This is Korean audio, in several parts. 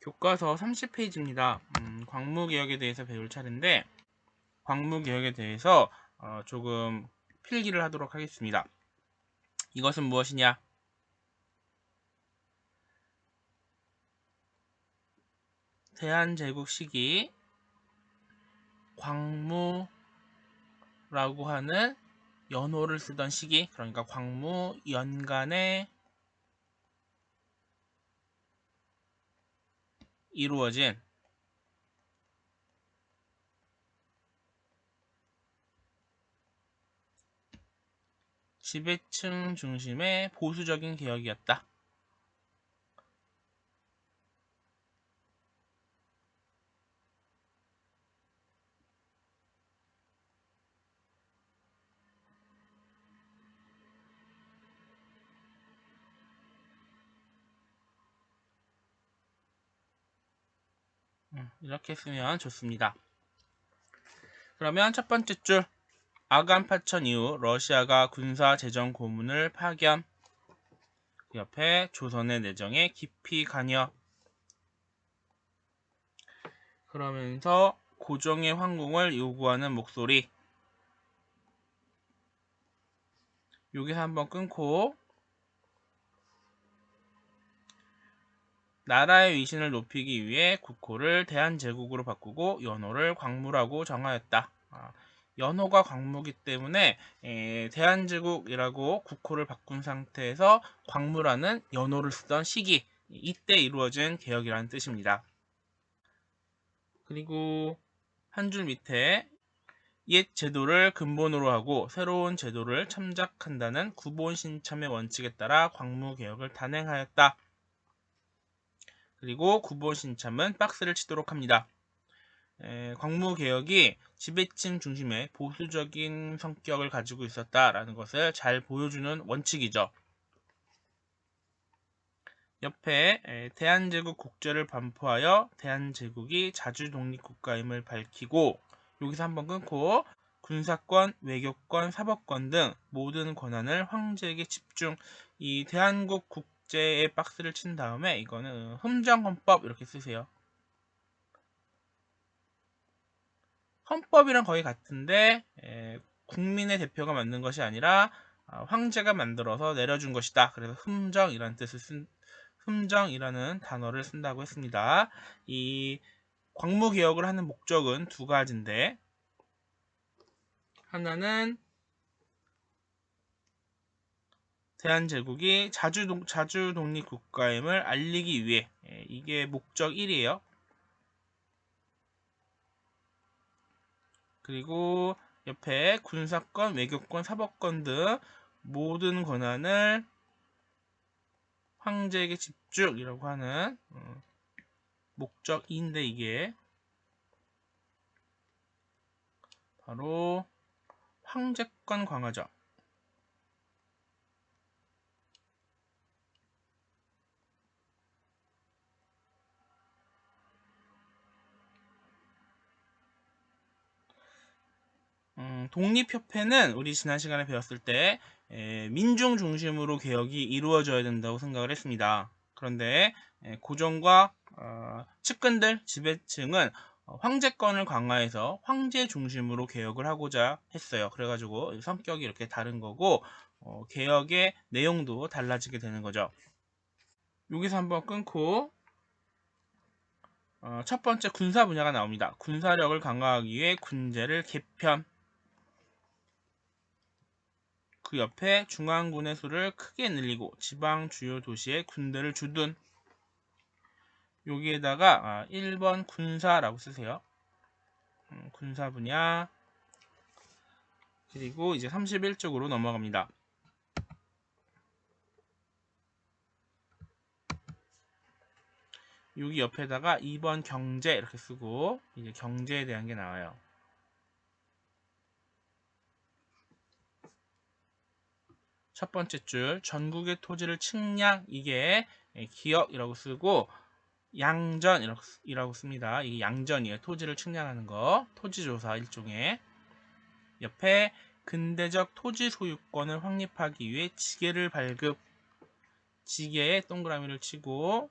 교과서 30페이지입니다. 광무개혁에 대해서 배울 차례인데 광무개혁에 대해서 조금 필기를 하도록 하겠습니다. 이것은 무엇이냐? 대한제국 시기 광무라고 하는 연호를 쓰던 시기, 그러니까 광무연간에 이루어진 지배층 중심의 보수적인 개혁이었다. 이렇게 쓰면 좋습니다. 그러면 첫 번째 줄 아간 파천 이후 러시아가 군사 재정 고문을 파견, 그 옆에 조선의 내정에 깊이 관여, 그러면서 고종의 황궁을 요구하는 목소리. 여기서 한번 끊고 나라의 위신을 높이기 위해 국호를 대한제국으로 바꾸고 연호를 광무라고 정하였다. 연호가 광무기 때문에 대한제국이라고 국호를 바꾼 상태에서 광무라는 연호를 쓰던 시기, 이때 이루어진 개혁이라는 뜻입니다. 그리고 한 줄 밑에 옛 제도를 근본으로 하고 새로운 제도를 참작한다는 구본신참의 원칙에 따라 광무개혁을 단행하였다. 그리고 구본신참은 박스를 치도록 합니다. 광무개혁이 지배층 중심의 보수적인 성격을 가지고 있었다라는 것을 잘 보여주는 원칙이죠. 옆에 대한제국 국제를 반포하여 대한제국이 자주독립국가임을 밝히고, 여기서 한번 끊고 군사권, 외교권, 사법권 등 모든 권한을 황제에게 집중. 이 대한국 국제에 박스를 친 다음에 이거는 흠정헌법 이렇게 쓰세요. 헌법이랑 거의 같은데 국민의 대표가 만든 것이 아니라 황제가 만들어서 내려준 것이다. 그래서 흠정이라는 단어를 쓴다고 했습니다. 이 광무개혁을 하는 목적은 두 가지인데, 하나는 대한제국이 자주독립국가임을 알리기 위해, 이게 목적 1이에요. 그리고 옆에 군사권, 외교권, 사법권 등 모든 권한을 황제에게 집중이라고 하는 목적 2인데, 이게 바로 황제권 강화죠. 독립협회는 우리 지난 시간에 배웠을 때 민중 중심으로 개혁이 이루어져야 된다고 생각을 했습니다. 그런데 고종과 측근들, 지배층은 황제권을 강화해서 황제 중심으로 개혁을 하고자 했어요. 그래가지고 성격이 이렇게 다른 거고 개혁의 내용도 달라지게 되는 거죠. 여기서 한번 끊고 첫 번째 군사 분야가 나옵니다. 군사력을 강화하기 위해 군제를 개편, 그 옆에 중앙군의 수를 크게 늘리고 지방 주요 도시에 군대를 주둔. 여기에다가 1번 군사라고 쓰세요. 군사 분야. 그리고 이제 31쪽으로 넘어갑니다. 여기 옆에다가 2번 경제 이렇게 쓰고 이제 경제에 대한 게 나와요. 첫 번째 줄 전국의 토지를 측량, 이게 기역이라고 쓰고 양전이라고 씁니다. 이게 양전이에요. 토지를 측량하는 거. 토지조사 일종의. 옆에 근대적 토지 소유권을 확립하기 위해 지계를 발급, 지계에 동그라미를 치고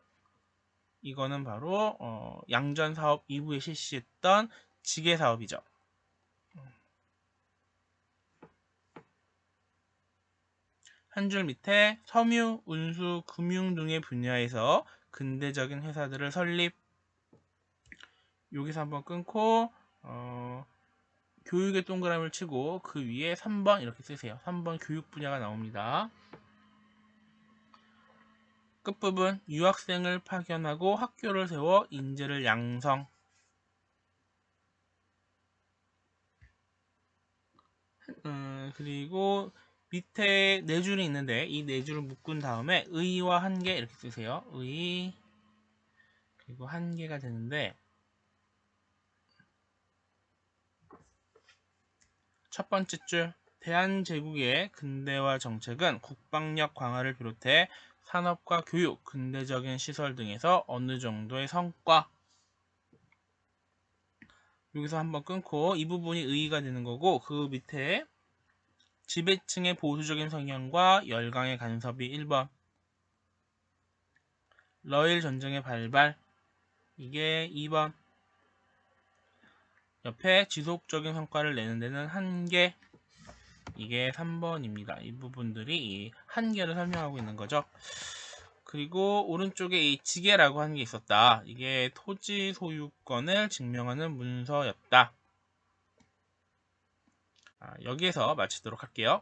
이거는 바로 양전 사업 이후에 실시했던 지계 사업이죠. 한 줄 밑에 섬유, 운수, 금융 등의 분야에서 근대적인 회사들을 설립. 여기서 한번 끊고 교육의 동그라미를 치고 그 위에 3번 이렇게 쓰세요. 3번 교육 분야가 나옵니다. 끝부분 유학생을 파견하고 학교를 세워 인재를 양성. 그리고 밑에 네 줄이 있는데 이 네 줄을 묶은 다음에 의와 한계 이렇게 쓰세요. 의 그리고 한계가 되는데 첫 번째 줄 대한제국의 근대화 정책은 국방력 강화를 비롯해 산업과 교육, 근대적인 시설 등에서 어느 정도의 성과. 여기서 한번 끊고 이 부분이 의의가 되는 거고 그 밑에 지배층의 보수적인 성향과 열강의 간섭이 1번. 러일 전쟁의 발발 이게 2번. 옆에 지속적인 성과를 내는 데는 한계 이게 3번입니다. 이 부분들이 이 한계를 설명하고 있는 거죠. 그리고 오른쪽에 이 지계라고 하는 게 있었다. 이게 토지 소유권을 증명하는 문서였다. 여기에서 마치도록 할게요.